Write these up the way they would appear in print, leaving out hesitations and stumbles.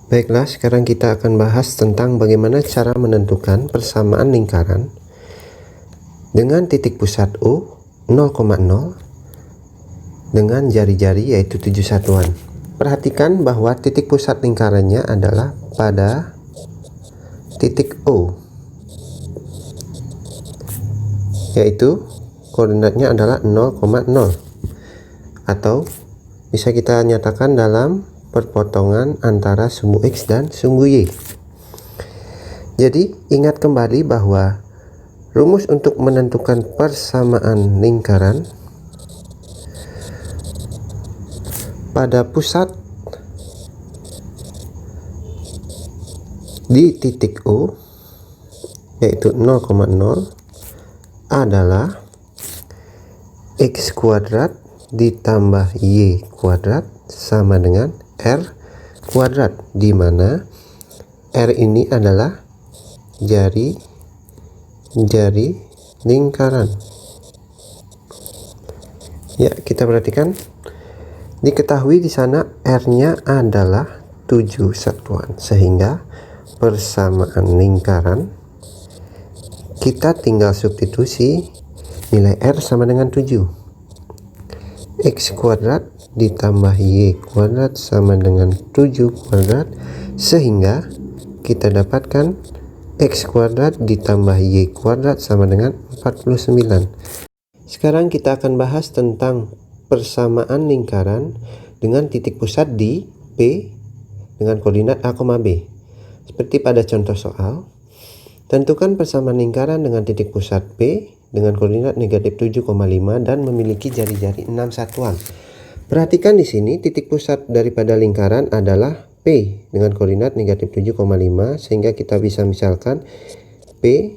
Baiklah, sekarang kita akan bahas tentang bagaimana cara menentukan persamaan lingkaran dengan titik pusat O 0,0 dengan jari-jari yaitu 7 satuan. Perhatikan bahwa titik pusat lingkarannya adalah pada titik O, yaitu koordinatnya adalah 0,0, atau bisa kita nyatakan dalam perpotongan antara sumbu X dan sumbu Y. Jadi ingat kembali bahwa rumus untuk menentukan persamaan lingkaran pada pusat di titik O yaitu 0,0 adalah X kuadrat ditambah Y kuadrat sama dengan R kuadrat, di mana R ini adalah jari lingkaran. Ya, kita perhatikan, diketahui di sana R-nya adalah 7 satuan, sehingga persamaan lingkaran kita tinggal substitusi nilai R sama dengan 7. X kuadrat ditambah Y kuadrat sama dengan 7 kuadrat, sehingga kita dapatkan X kuadrat ditambah Y kuadrat sama dengan 49. Sekarang kita akan bahas tentang persamaan lingkaran dengan titik pusat di P dengan koordinat A, B. Seperti pada contoh soal, tentukan persamaan lingkaran dengan titik pusat P dengan koordinat negatif 7,5 dan memiliki jari-jari 6 satuan. Perhatikan di sini titik pusat daripada lingkaran adalah P dengan koordinat negatif 7,5, sehingga kita bisa misalkan P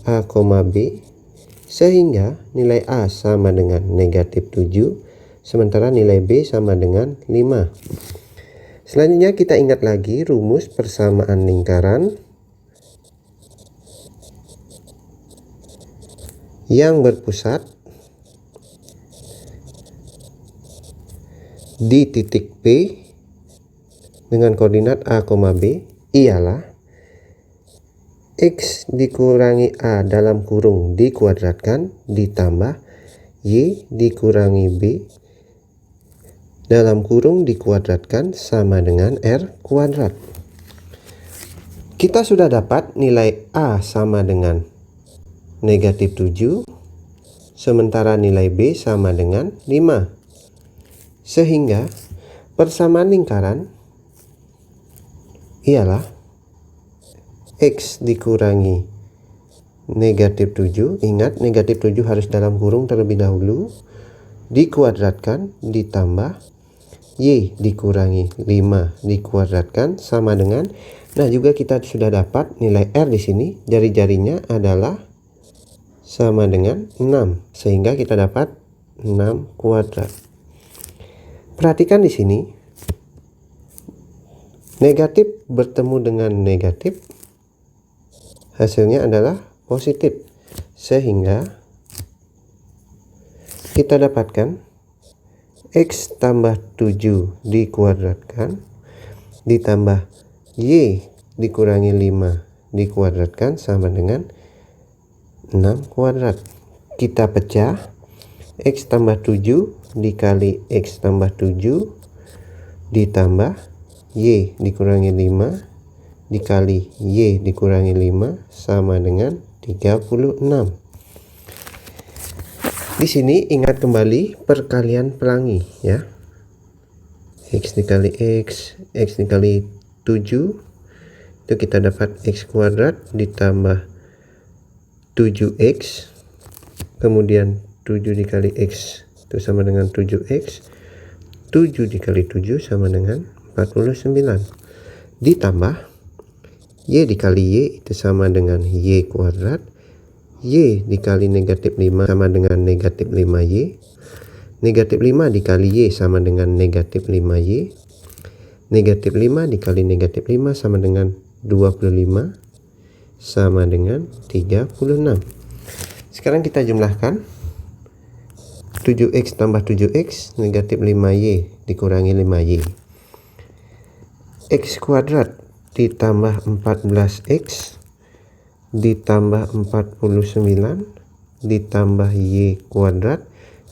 A, B, sehingga nilai A sama dengan negatif 7, sementara nilai B sama dengan 5. Selanjutnya kita ingat lagi rumus persamaan lingkaran yang berpusat di titik P dengan koordinat A, B ialah X dikurangi A dalam kurung dikuadratkan ditambah Y dikurangi B dalam kurung dikuadratkan sama dengan R kuadrat. Kita sudah dapat nilai A sama dengan negatif 7, sementara nilai B sama dengan 5. Sehingga persamaan lingkaran ialah X dikurangi negatif 7, ingat negatif 7 harus dalam kurung terlebih dahulu, dikuadratkan ditambah Y dikurangi 5 dikuadratkan sama dengan, nah juga kita sudah dapat nilai R di sini, jari-jarinya adalah sama dengan 6, sehingga kita dapat 6 kuadrat. Perhatikan di sini, negatif bertemu dengan negatif, hasilnya adalah positif, sehingga kita dapatkan X tambah 7 dikuadratkan ditambah Y dikurangi 5 dikuadratkan sama dengan 6 kuadrat. Kita pecah, X tambah 7 dikali X tambah 7 ditambah Y dikurangi 5 dikali Y dikurangi 5 sama dengan 36. Di sini ingat kembali perkalian pelangi ya. X dikali X dikali 7 itu kita dapat X kuadrat ditambah 7X, kemudian 7 dikali X itu sama dengan 7X, 7 dikali 7 sama dengan 49, ditambah Y dikali Y itu sama dengan Y kuadrat, Y dikali negatif 5 sama dengan negatif 5Y, negatif 5 dikali Y sama dengan negatif 5Y, negatif 5 dikali negatif 5 sama dengan 25 sama dengan 36. Sekarang kita jumlahkan 7x tambah 7x negatif 5y dikurangi 5y. X kuadrat ditambah 14X ditambah 49 ditambah Y kuadrat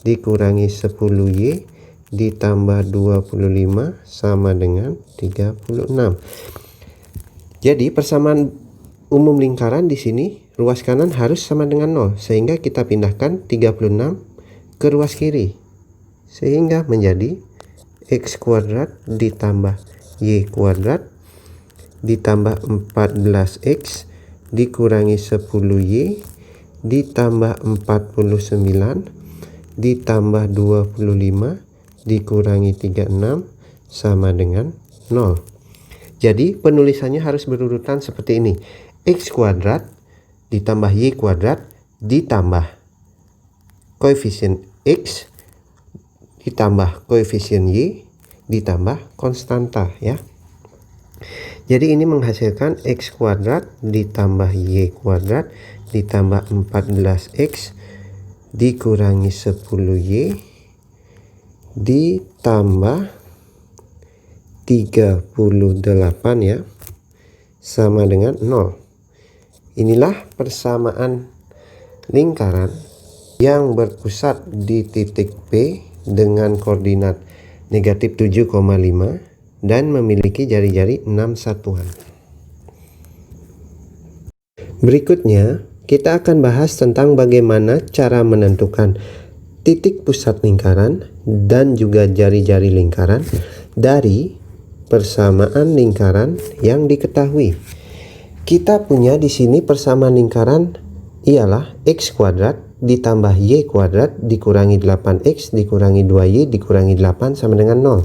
dikurangi 10Y ditambah 25 sama dengan 36. Jadi persamaan umum lingkaran di sini ruas kanan harus sama dengan 0, sehingga kita pindahkan 36 ke ruas kiri, sehingga menjadi X kuadrat ditambah Y kuadrat ditambah 14X dikurangi 10Y ditambah 49 ditambah 25 dikurangi 36 sama dengan 0. Jadi penulisannya harus berurutan seperti ini. X kuadrat ditambah Y kuadrat ditambah koefisien X ditambah koefisien Y ditambah konstanta ya. Jadi ini menghasilkan X kuadrat ditambah Y kuadrat ditambah 14X dikurangi 10Y ditambah 38 ya, sama dengan 0. Inilah persamaan lingkaran yang berpusat di titik P dengan koordinat negatif 7,5 dan memiliki jari-jari 6 satuan. Berikutnya kita akan bahas tentang bagaimana cara menentukan titik pusat lingkaran dan juga jari-jari lingkaran dari persamaan lingkaran yang diketahui. Kita punya di sini persamaan lingkaran ialah X kuadrat ditambah Y kuadrat dikurangi 8X dikurangi 2Y dikurangi 8 sama dengan 0.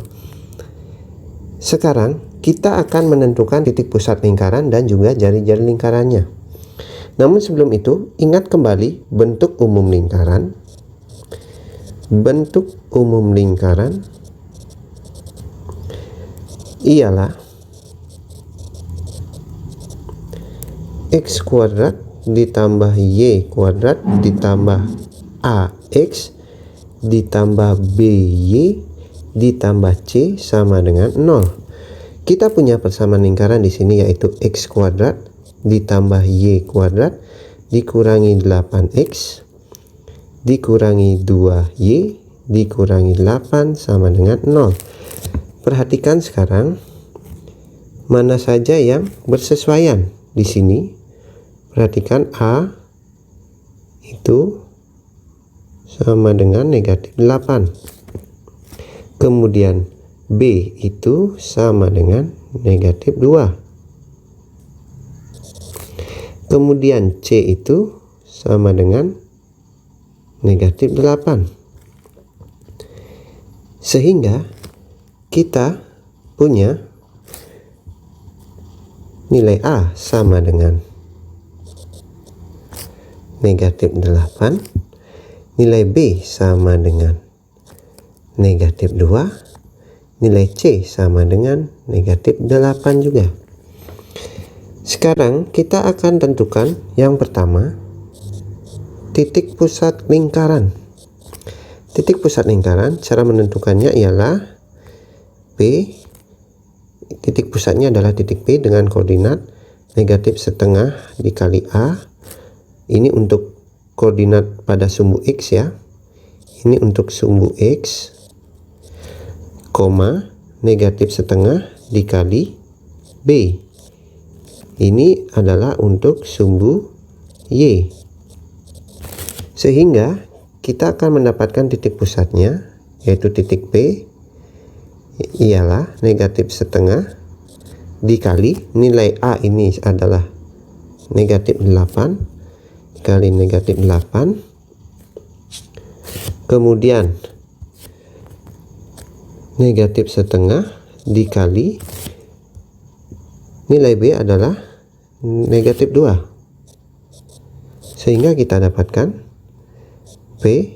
Sekarang kita akan menentukan titik pusat lingkaran dan juga jari-jari lingkarannya. Namun sebelum itu, ingat kembali bentuk umum lingkaran. Bentuk umum lingkaran ialah X kuadrat ditambah Y kuadrat ditambah AX ditambah BY ditambah C sama dengan 0. Kita punya persamaan lingkaran di sini yaitu X kuadrat ditambah Y kuadrat dikurangi 8X dikurangi 2Y dikurangi 8 sama dengan 0. Perhatikan sekarang mana saja yang bersesuaian di sini. Perhatikan A itu sama dengan negatif 8. Kemudian B itu sama dengan negatif 2. Kemudian C itu sama dengan negatif 8. Sehingga kita punya nilai A sama dengan negatif 8, nilai B sama dengan negatif 2, nilai C sama dengan negatif 8 juga. Sekarang kita akan tentukan yang pertama, titik pusat lingkaran. Titik pusat lingkaran, cara menentukannya ialah P. Titik pusatnya adalah titik P dengan koordinat negatif setengah dikali A. Ini untuk koordinat pada sumbu X ya. Ini untuk sumbu X, koma, negatif setengah dikali B. Ini adalah untuk sumbu Y. Sehingga kita akan mendapatkan titik pusatnya yaitu titik P ialah negatif setengah dikali nilai A ini adalah negatif 8 dikali negatif 8, kemudian negatif setengah dikali nilai B adalah negatif 2, sehingga kita dapatkan P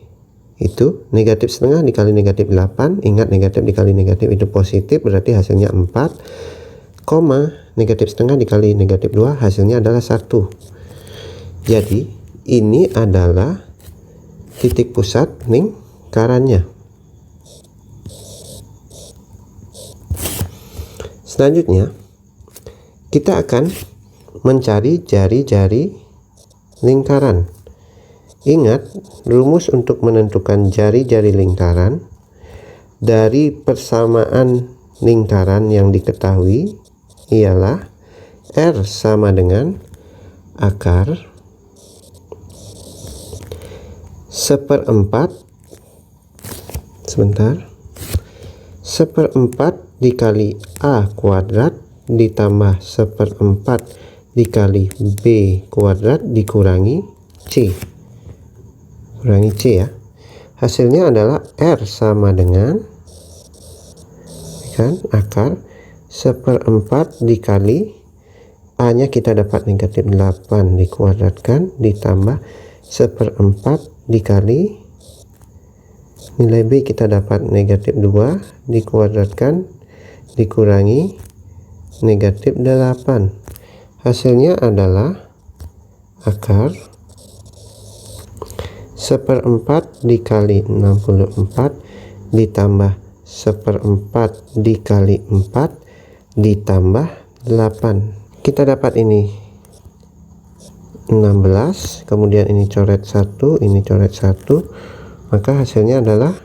itu negatif setengah dikali negatif 8. Ingat negatif dikali negatif itu positif, berarti hasilnya 4, koma, negatif setengah dikali negatif 2 hasilnya adalah 1. Jadi ini adalah titik pusat lingkarannya. Selanjutnya kita akan mencari jari-jari lingkaran. Ingat, rumus untuk menentukan jari-jari lingkaran dari persamaan lingkaran yang diketahui ialah R sama dengan akar seperempat dikali A kuadrat ditambah seperempat dikali B kuadrat dikurangi C. Kurangi C ya. Hasilnya adalah R sama dengan akar seperempat dikali A nya kita dapat negatif 8 dikuadratkan ditambah seperempat dikali nilai B kita dapat negatif 2 dikuadratkan dikurangi negatif 8. Hasilnya adalah akar seperempat dikali 64 ditambah seperempat dikali 4 ditambah 8. Kita dapat ini 16, kemudian ini coret 1, ini coret 1, maka hasilnya adalah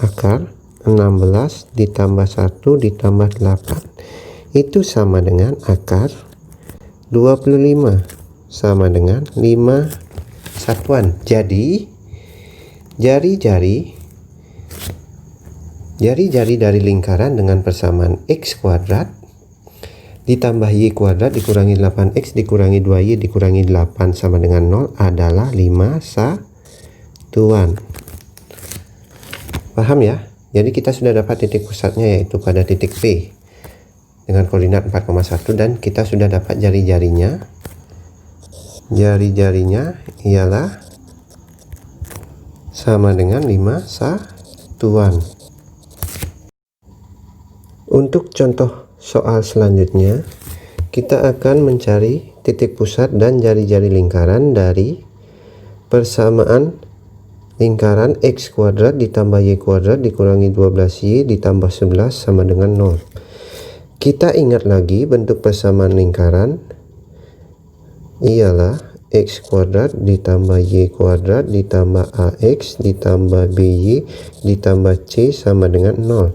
akar 16 ditambah 1 ditambah 8 itu sama dengan akar 25 sama dengan 5 satuan. Jadi jari-jari dari lingkaran dengan persamaan X kuadrat ditambah Y kuadrat dikurangi 8X dikurangi 2Y dikurangi 8 sama dengan 0 adalah 5 satuan. Paham ya? Jadi kita sudah dapat titik pusatnya yaitu pada titik P dengan koordinat 4,1 dan kita sudah dapat jari-jarinya. Jari-jarinya ialah sama dengan 5 satuan. Untuk contoh soal selanjutnya, kita akan mencari titik pusat dan jari-jari lingkaran dari persamaan lingkaran X kuadrat ditambah Y kuadrat dikurangi 12Y ditambah 11 sama dengan 0. Kita ingat lagi bentuk persamaan lingkaran ialah X kuadrat ditambah Y kuadrat ditambah AX ditambah BY ditambah C sama dengan 0.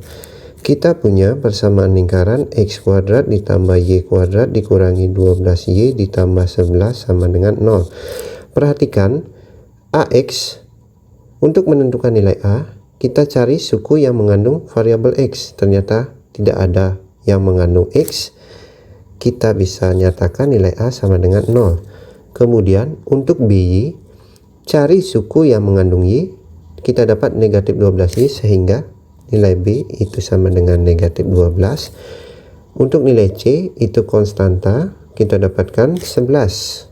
Kita punya persamaan lingkaran X kuadrat ditambah Y kuadrat dikurangi 12Y ditambah 11 sama dengan 0. Perhatikan AX, untuk menentukan nilai A kita cari suku yang mengandung variabel X. Ternyata tidak ada yang mengandung X, kita bisa nyatakan nilai A sama dengan 0. Kemudian untuk BY, cari suku yang mengandung Y, kita dapat negatif 12Y sehingga nilai B itu sama dengan negatif 12. Untuk nilai C itu konstanta, kita dapatkan 11.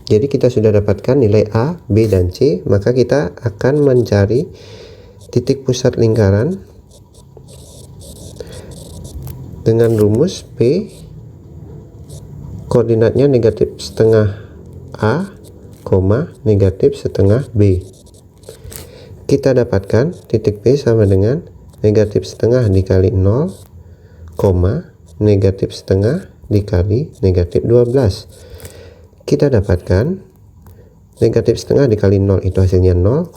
Jadi kita sudah dapatkan nilai A, B, dan C, maka kita akan mencari titik pusat lingkaran dengan rumus P koordinatnya negatif setengah A, negatif setengah B. Kita dapatkan titik P sama dengan negatif setengah dikali 0, negatif setengah dikali negatif 12. Kita dapatkan negatif setengah dikali 0 itu hasilnya 0,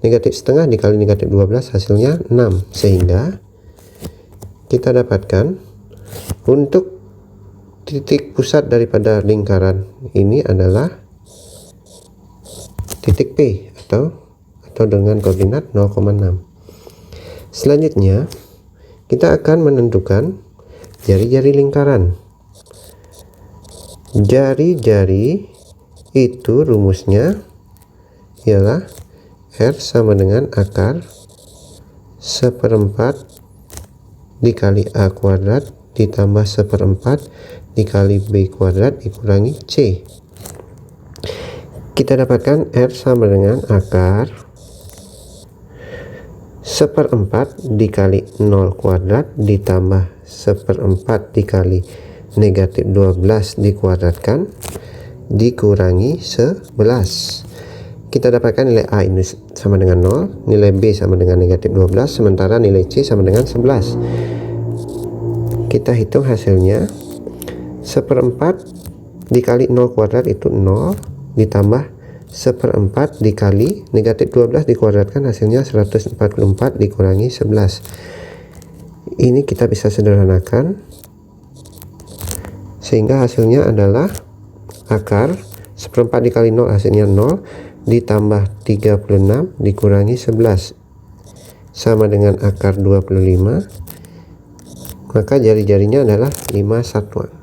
negatif setengah dikali negatif 12 hasilnya 6. Sehingga kita dapatkan untuk titik pusat daripada lingkaran ini adalah titik P atau dengan koordinat 0,6. Selanjutnya kita akan menentukan jari-jari lingkaran. Jari-jari itu rumusnya ialah R sama dengan akar seperempat dikali A kuadrat ditambah seperempat dikali B kuadrat dikurangi C. Kita dapatkan R sama dengan akar seperempat dikali 0 kuadrat ditambah seperempat dikali negatif 12 dikuadratkan dikurangi 11. Kita dapatkan nilai A ini sama dengan 0, nilai B sama dengan negatif 12, sementara nilai C sama dengan 11. Kita hitung hasilnya. 1/4 dikali 0 kuadrat itu 0, ditambah 1/4 dikali negatif 12 dikuadratkan, hasilnya 144 dikurangi 11. Ini kita bisa sederhanakan sehingga hasilnya adalah akar 1/4 dikali 0 hasilnya 0, ditambah 36 dikurangi 11 sama dengan akar 25, maka jari-jarinya adalah 5 satuan.